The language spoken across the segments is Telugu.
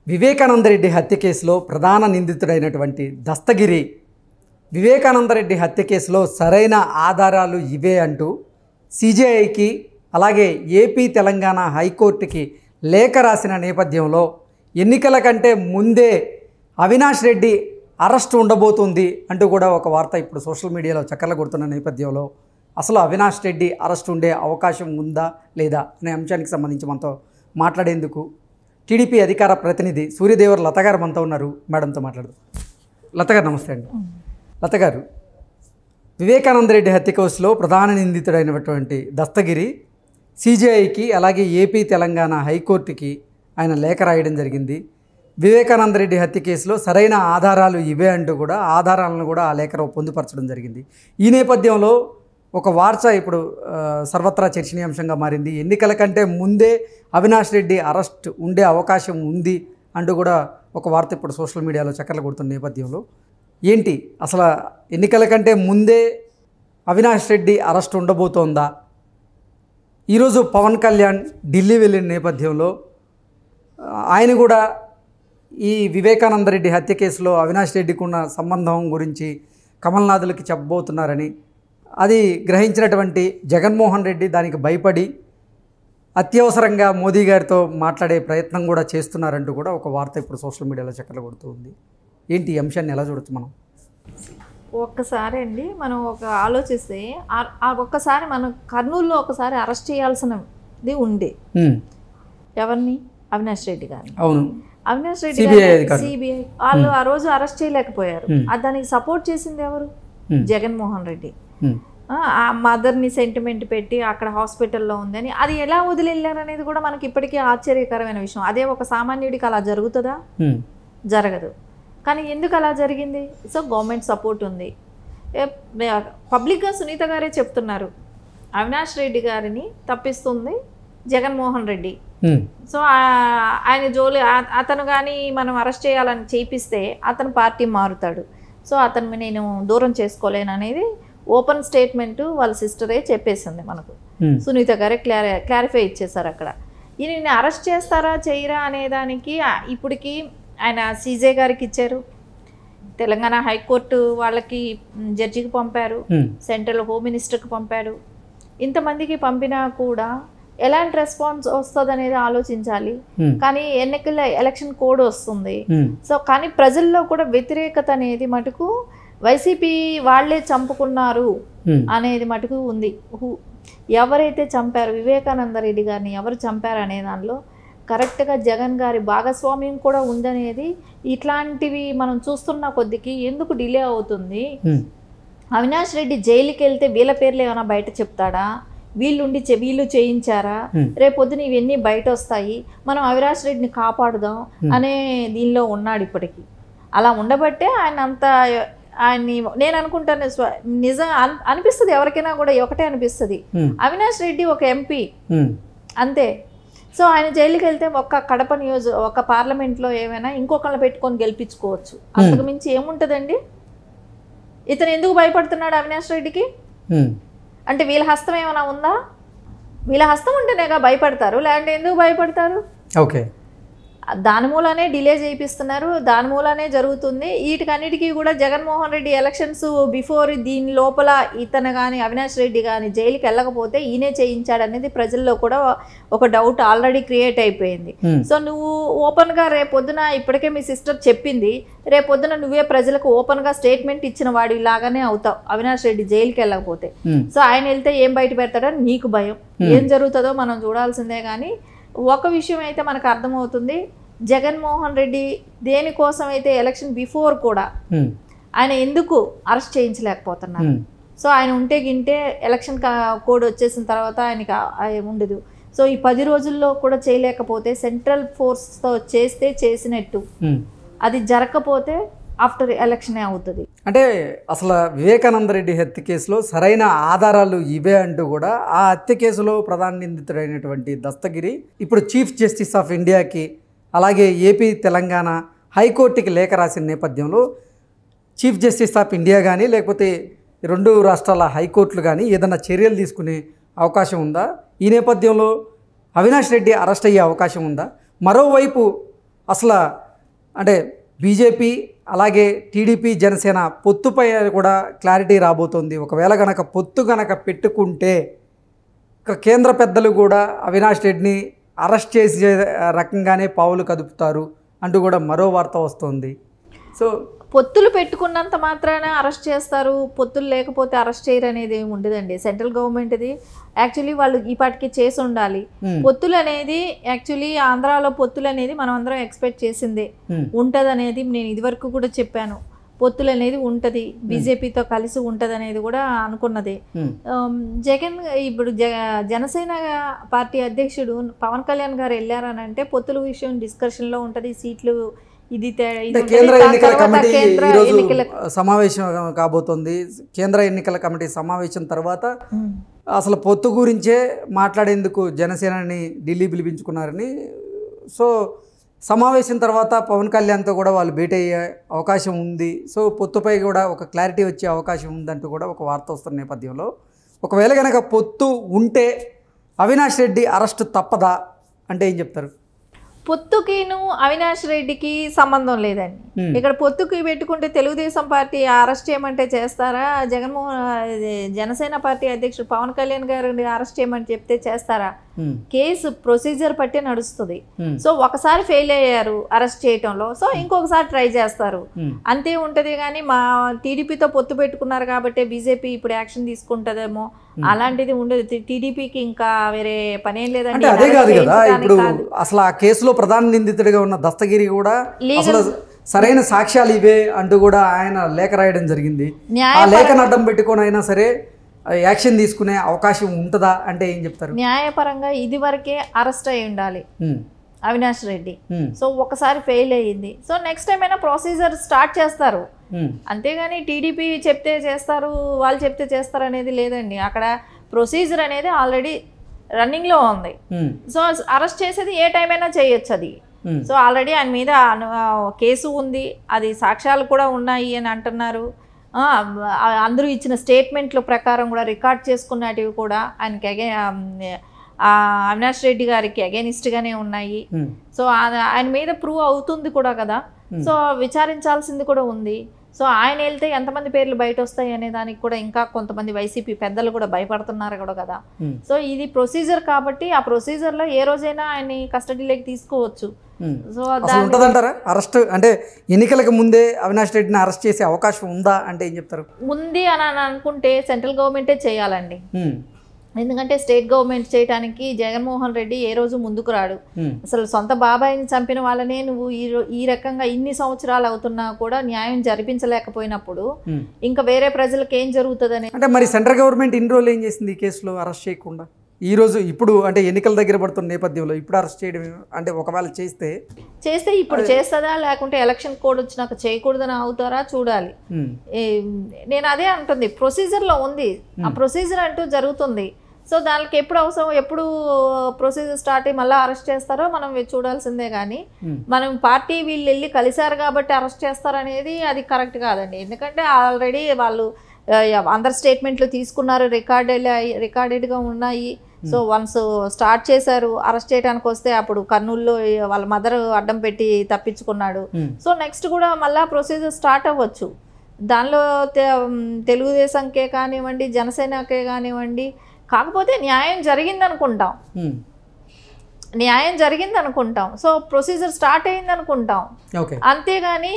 వివేకానందరెడ్డి హత్య కేసులో ప్రధాన నిందితుడైనటువంటి దస్తగిరి వివేకానందరెడ్డి హత్య కేసులో సరైన ఆధారాలు ఇవే అంటూ సిజేఐకి అలాగే ఏపీ తెలంగాణ హైకోర్టుకి లేఖ రాసిన నేపథ్యంలో ఎన్నికల కంటే ముందే అవినాష్ రెడ్డి అరెస్ట్ ఉండబోతుంది అంటూ కూడా ఒక వార్త ఇప్పుడు సోషల్ మీడియాలో చక్కర్లు కొడుతున్న నేపథ్యంలో అసలు అవినాష్ రెడ్డి అరెస్ట్ ఉండే అవకాశం ఉందా లేదా అనే అంశానికి సంబంధించి మనతో మాట్లాడేందుకు టీడీపీ అధికార ప్రతినిధి సూర్యదేవర్ లత గారు మనతో ఉన్నారు. మేడంతో మాట్లాడదాం. లత గారు నమస్తే అండి. లత గారు, వివేకానందరెడ్డి హత్య కేసులో ప్రధాన నిందితుడైనటువంటి దస్తగిరి సిజేఐకి అలాగే ఏపీ తెలంగాణ హైకోర్టుకి ఆయన లేఖ రాయడం జరిగింది. వివేకానందరెడ్డి హత్య కేసులో సరైన ఆధారాలు ఇవే అంటూ కూడా ఆధారాలను కూడా ఆ లేఖలో పొందుపరచడం జరిగింది. ఈ నేపథ్యంలో ఒక వార్త ఇప్పుడు సర్వత్రా చర్చనీయాంశంగా మారింది. ఎన్నికల కంటే ముందే అవినాష్ రెడ్డి అరెస్ట్ ఉండే అవకాశం ఉంది అంటూ కూడా ఒక వార్త ఇప్పుడు సోషల్ మీడియాలో చక్కర్లు కొడుతున్న నేపథ్యంలో ఏంటి అసలు ఎన్నికల కంటే ముందే అవినాష్ రెడ్డి అరెస్ట్ ఉండబోతోందా? ఈరోజు పవన్ కళ్యాణ్ ఢిల్లీ వెళ్ళిన నేపథ్యంలో ఆయన కూడా ఈ వివేకానందరెడ్డి హత్య కేసులో అవినాష్ రెడ్డికి ఉన్న సంబంధం గురించి కమల్నాథులకి చెప్పబోతున్నారని, అది గ్రహించినటువంటి జగన్మోహన్ రెడ్డి దానికి భయపడి అత్యవసరంగా మోదీ గారితో మాట్లాడే ప్రయత్నం కూడా చేస్తున్నారంటూ కూడా ఒక వార్త ఇప్పుడు సోషల్ మీడియాలో చక్కర్లు కొడుతూ ఉంది. ఏంటి ఈ అంశాన్ని ఎలా చూడొచ్చు మనం? ఒక్కసారి అండి మనం ఆలోచిస్తే ఒక్కసారి మనం కర్నూలులో ఒకసారి అరెస్ట్ చేయాల్సినది ఉంది. ఎవరిని? అవినాష్ రెడ్డి గారిని. అవును, అవినాష్ రెడ్డి గారు సిబిఐ వాళ్ళు ఆ రోజు అరెస్ట్ చేయలేకపోయారు. దానికి సపోర్ట్ చేసింది ఎవరు? జగన్మోహన్ రెడ్డి. ఆ మదర్ని సెంటిమెంట్ పెట్టి అక్కడ హాస్పిటల్లో ఉందని అది ఎలా వదిలేళ్ళారు అనేది కూడా మనకి ఇప్పటికీ ఆశ్చర్యకరమైన విషయం. అదే ఒక సామాన్యుడికి అలా జరుగుతుందా? జరగదు. కానీ ఎందుకు అలా జరిగింది? సో గవర్నమెంట్ సపోర్ట్ ఉంది. పబ్లిక్గా సునీత గారే చెప్తున్నారు అవినాష్ రెడ్డి గారిని తప్పిస్తుంది జగన్మోహన్ రెడ్డి. సో ఆయన జోలి అతను కానీ మనం అరెస్ట్ చేయాలని చేపిస్తే అతను పార్టీ మారుతాడు. సో అతను నేను దూరం చేసుకోలేను అనేది ఓపెన్ స్టేట్మెంట్ వాళ్ళ సిస్టరే చెప్పేసింది మనకు. సునీత గారే క్లారిఫై ఇచ్చేసారు అక్కడ. ఈయన అరెస్ట్ చేస్తారా చేయరా అనేదానికి ఇప్పటికి ఆయన సీజే గారికి ఇచ్చారు, తెలంగాణ హైకోర్టు వాళ్ళకి జడ్జికి పంపారు, సెంట్రల్ హోమ్ మినిస్టర్కి పంపాడు. ఇంతమందికి పంపినా కూడా ఎలాంటి రెస్పాన్స్ వస్తుంది అనేది ఆలోచించాలి. కానీ ఎలక్షన్ కోడ్ వస్తుంది. సో కానీ ప్రజల్లో కూడా వ్యతిరేకత అనేది మటుకు వైసీపీ వాళ్లే చంపుకున్నారు అనేది మటుకు ఉంది. ఎవరైతే చంపారు వివేకానందరెడ్డి గారిని, ఎవరు చంపారు అనే దానిలో కరెక్ట్గా జగన్ గారి భాగస్వామ్యం కూడా ఉందనేది ఇట్లాంటివి మనం చూస్తున్న కొద్దికి ఎందుకు డిలే అవుతుంది? అవినాష్ రెడ్డి జైలుకి వెళ్తే వీళ్ళ పేర్లు ఏమైనా బయట చెప్తాడా? వీళ్ళు చేయించారా? రేపొద్దున ఇవన్నీ బయట వస్తాయి, మనం అవినాష్ రెడ్డిని కాపాడుదాం అనే దీనిలో ఉన్నాడు ఇప్పటికీ. అలా ఉండబట్టే ఆయన్ని నేను అనుకుంటాను నిజం అనిపిస్తుంది ఎవరికైనా కూడా ఒకటే అనిపిస్తుంది, అవినాష్ రెడ్డి ఒక ఎంపీ అంతే. సో ఆయన జైలుకి వెళ్తే కడప ఒక పార్లమెంట్లో ఏమైనా ఇంకొకళ్ళని పెట్టుకొని గెలిపించుకోవచ్చు, అంతకు మించి ఏముంటుందండి? ఇతను ఎందుకు భయపడుతున్నాడు అవినాష్ రెడ్డికి? అంటే వీళ్ళ హస్తం ఏమైనా ఉందా? వీళ్ళ హస్తం ఉంటేనేగా భయపడతారు, లేదంటే ఎందుకు భయపడతారు? ఓకే, దాని మూలనే డిలే చేయిస్తున్నారు, దాని మూలనే జరుగుతుంది. వీటికన్నిటికీ కూడా జగన్మోహన్ రెడ్డి ఎలక్షన్స్ బిఫోర్ దీని లోపల ఇతను కానీ అవినాష్ రెడ్డి కానీ జైలుకి వెళ్ళకపోతే ఈయనే చేయించాడనేది ప్రజల్లో కూడా ఒక డౌట్ ఆల్రెడీ క్రియేట్ అయిపోయింది. సో నువ్వు ఓపెన్గా రేపొద్దున ఇప్పటికే మీ సిస్టర్ చెప్పింది, రేపొద్దున నువ్వే ప్రజలకు ఓపెన్గా స్టేట్మెంట్ ఇచ్చిన వాడి లాగానే అవుతావు అవినాష్ రెడ్డి జైలుకి వెళ్ళకపోతే. సో ఆయన వెళ్తే ఏం బయట పెడతాడని నీకు భయం. ఏం జరుగుతుందో మనం చూడాల్సిందే. కానీ ఒక విషయం అయితే మనకు అర్థమవుతుంది, జగన్మోహన్ రెడ్డి దేనికోసం అయితే ఎలక్షన్ బిఫోర్ కూడా ఆయన ఎందుకు అరెస్ట్ చేయించలేకపోతున్నారు? సో ఆయన ఉంటే గింటే ఎలక్షన్ కోడ్ వచ్చేసిన తర్వాత ఆయనకి ఉండదు. సో ఈ 10 రోజుల్లో కూడా చేయలేకపోతే సెంట్రల్ ఫోర్స్తో చేసినట్టు, అది జరగకపోతే ఆఫ్టర్ ఎలక్షనే అవుతుంది. అంటే అసలు వివేకానందరెడ్డి హత్య కేసులో సరైన ఆధారాలు ఇవే అంటూ కూడా ఆ హత్య కేసులో ప్రధాన నిందితుడైనటువంటి దస్తగిరి ఇప్పుడు చీఫ్ జస్టిస్ ఆఫ్ ఇండియాకి అలాగే ఏపీ తెలంగాణ హైకోర్టుకి లేఖ రాసిన నేపథ్యంలో చీఫ్ జస్టిస్ ఆఫ్ ఇండియా కానీ లేకపోతే 2 రాష్ట్రాల హైకోర్టులు కానీ ఏదైనా చర్యలు తీసుకునే అవకాశం ఉందా? ఈ నేపథ్యంలో అవినాష్ రెడ్డి అరెస్ట్ అయ్యే అవకాశం ఉందా? మరోవైపు అసలు అంటే బీజేపీ అలాగే టీడీపీ జనసేన పొత్తుపై కూడా క్లారిటీ రాబోతోంది. ఒకవేళ గనక పొత్తు గనక పెట్టుకుంటే కేంద్ర పెద్దలు కూడా అవినాష్ రెడ్డిని అరెస్ట్ చేసే రకంగానే పావులు కదుపుతారు అంటూ కూడా మరో వార్త వస్తుంది. సో పొత్తులు పెట్టుకున్నంత మాత్రాన అరెస్ట్ చేస్తారు, పొత్తులు లేకపోతే అరెస్ట్ చేయరు అనేది ఏమి ఉండదండి. సెంట్రల్ గవర్నమెంట్ది యాక్చువల్లీ వాళ్ళు ఈ పాటికి చేసి ఉండాలి. పొత్తులు అనేది యాక్చువల్లీ ఆంధ్రాలో పొత్తులు అనేది మనం అందరం ఎక్స్పెక్ట్ చేసిందే ఉంటుంది అనేది నేను ఇదివరకు కూడా చెప్పాను. పొత్తులు అనేది ఉంటుంది, బీజేపీతో కలిసి ఉంటుంది అనేది కూడా అనుకున్నదే. జగన్ ఇప్పుడు జనసేన పార్టీ అధ్యక్షుడు పవన్ కళ్యాణ్ గారు వెళ్ళారని అంటే పొత్తుల విషయం డిస్కషన్లో ఉంటుంది. సీట్లు ఇది కేంద్ర ఎన్నికల కమిటీ ఈరోజు సమావేశం కాబోతోంది. కేంద్ర ఎన్నికల కమిటీ సమావేశం తర్వాత అసలు పొత్తు గురించే మాట్లాడేందుకు జనసేనని ఢిల్లీ పిలిపించుకున్నారని. సో సమావేశం తర్వాత పవన్ కళ్యాణ్తో కూడా వాళ్ళు భేటీ అయ్యే అవకాశం ఉంది. సో పొత్తుపై కూడా ఒక క్లారిటీ వచ్చే అవకాశం ఉందంటూ కూడా ఒక వార్త వస్తున్న నేపథ్యంలో ఒకవేళ కనుక పొత్తు ఉంటే అవినాష్ రెడ్డి అరెస్ట్ తప్పదా అంటే ఏం చెప్తారు? పొత్తుకిను అవినాష్ రెడ్డికి సంబంధం లేదండి. ఇక్కడ పొత్తుకి పెట్టుకుంటే తెలుగుదేశం పార్టీ అరెస్ట్ చేయమంటే చేస్తారా, జనసేన పార్టీ అధ్యక్షుడు పవన్ కళ్యాణ్ గారిని అరెస్ట్ చేయమని చెప్తే చేస్తారా? కేసు ప్రొసీజర్ పట్టి నడుస్తుంది. సో ఒకసారి ఫెయిల్ అయ్యారు అరెస్ట్ చేయటంలో, సో ఇంకొకసారి ట్రై చేస్తారు అంతే ఉంటది. కానీ మా టీడీపీతో పొత్తు పెట్టుకున్నారు కాబట్టి బీజేపీ ఇప్పుడు యాక్షన్ తీసుకుంటదేమో అలాంటిది ఉండదు. టీడీపీకి ఇంకా వేరే పనేం లేదండి. అదే కాదు కదా, ఇప్పుడు అసలు ఆ కేసులో ప్రధాన నిందితుడిగా ఉన్న దస్తగిరి కూడా అసలు సరైన సాక్ష్యాలు ఇవే అంటూ కూడా ఆయన లేఖ రాయడం జరిగింది. ఆ లేఖను అడ్డం పెట్టుకొని అయినా సరే యాక్షన్ తీసుకునే అవకాశం ఉంటుందా అంటే ఏం చెప్తారు? న్యాయపరంగా ఇది వరకే అరెస్ట్ అయి ఉండాలి అవినాష్ రెడ్డి. సో ఒకసారి ఫెయిల్ అయ్యింది, సో నెక్స్ట్ టైం అయినా ప్రొసీజర్ స్టార్ట్ చేస్తారు. అంతేగాని టీడీపీ చెప్తే చేస్తారు, వాళ్ళు చెప్తే చేస్తారు అనేది లేదండి. అక్కడ ప్రొసీజర్ అనేది ఆల్రెడీ రన్నింగ్లో ఉంది. సో అరెస్ట్ చేసేది ఏ టైం అయినా చేయొచ్చు అది. సో ఆల్రెడీ ఆయన మీద కేసు ఉంది, అది సాక్ష్యాలు కూడా ఉన్నాయి అని అంటున్నారు. అందరూ ఇచ్చిన స్టేట్మెంట్ల ప్రకారం కూడా రికార్డ్ చేసుకున్నటివి కూడా ఆయనకి అవినాష్ రెడ్డి గారికి అగైనిస్ట్గానే ఉన్నాయి. సో ఆయన మీద ప్రూవ్ అవుతుంది కూడా కదా. సో విచారించాల్సింది కూడా ఉంది. సో ఆయన వెళ్తే ఎంతమంది పేర్లు బయట వస్తాయి అనే దానికి కూడా ఇంకా కొంతమంది వైసీపీ పెద్దలు కూడా భయపడుతున్నారు కూడా కదా. సో ఇది ప్రొసీజర్ కాబట్టి ఆ ప్రొసీజర్లో ఏ రోజైనా ఆయన్ని కస్టడీలోకి తీసుకోవచ్చు. సో ఉంటుందంటారా అరెస్ట్ అంటే ఎన్నికలకు ముందే అవినాష్ రెడ్డిని అరెస్ట్ చేసే అవకాశం ఉందా అంటే ఏం చెప్తారు? ఉంది అని అనుకుంటే సెంట్రల్ గవర్నమెంటే చేయాలండి. ఎందుకంటే స్టేట్ గవర్నమెంట్ చేయడానికి జగన్మోహన్ రెడ్డి ఏ రోజు ముందుకు రాడు. అసలు సొంత బాబాయిని చంపిన వాళ్ళనే నువ్వు ఈ రకంగా ఇన్ని సంవత్సరాలు అవుతున్నా కూడా న్యాయం జరిపించలేకపోయినప్పుడు ఇంకా వేరే ప్రజలకు ఏం జరుగుతుందని. అంటే మరి సెంట్రల్ గవర్నమెంట్ ఇన్ని రోజులు ఏం చేసింది ఈ కేసులో అరెస్ట్ చేయకుండా? ఈ రోజు ఇప్పుడు అంటే ఎన్నికల దగ్గర పడుతున్న నేపథ్యంలో ఇప్పుడు అరెస్ట్ చేయడం అంటే ఒకవేళ చేస్తే ఇప్పుడు చేస్తుందా, లేకుంటే ఎలక్షన్ కోడ్ వచ్చినాక చేయకూడదని అవుతారా చూడాలి. నేను అదే అంటుంది, ప్రొసీజర్లో ఉంది, ఆ ప్రొసీజర్ అంటూ జరుగుతుంది. సో దానికి ఎప్పుడు అవసరం, ఎప్పుడు ప్రొసీజర్ స్టార్ట్ అయ్యి మళ్ళీ అరెస్ట్ చేస్తారో మనం చూడాల్సిందే. కానీ మనం పార్టీ వీళ్ళు వెళ్ళి కలిశారు కాబట్టి అరెస్ట్ చేస్తారనేది అది కరెక్ట్ కాదండి. ఎందుకంటే ఆల్రెడీ వాళ్ళు అందరు స్టేట్మెంట్లు తీసుకున్నారు, రికార్డెడ్గా ఉన్నాయి. సో వన్స్ స్టార్ట్ చేశారు, అరెస్ట్ చేయడానికి వస్తే అప్పుడు కర్నూలులో వాళ్ళ మదర్ అడ్డం పెట్టి తప్పించుకున్నాడు. సో నెక్స్ట్ కూడా మళ్ళీ ప్రొసీజర్ స్టార్ట్ అవ్వచ్చు. దానిలో తెలుగుదేశంకే కానివ్వండి, జనసేనకే కానివ్వండి, కాకపోతే న్యాయం జరిగింది అనుకుంటాం. సో ప్రొసీజర్ స్టార్ట్ అయింది అనుకుంటాం. అంతేగాని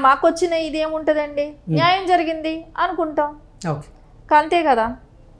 మాకొచ్చిన ఇదేముంటుందండి, న్యాయం జరిగింది అనుకుంటాం, అంతే కదా.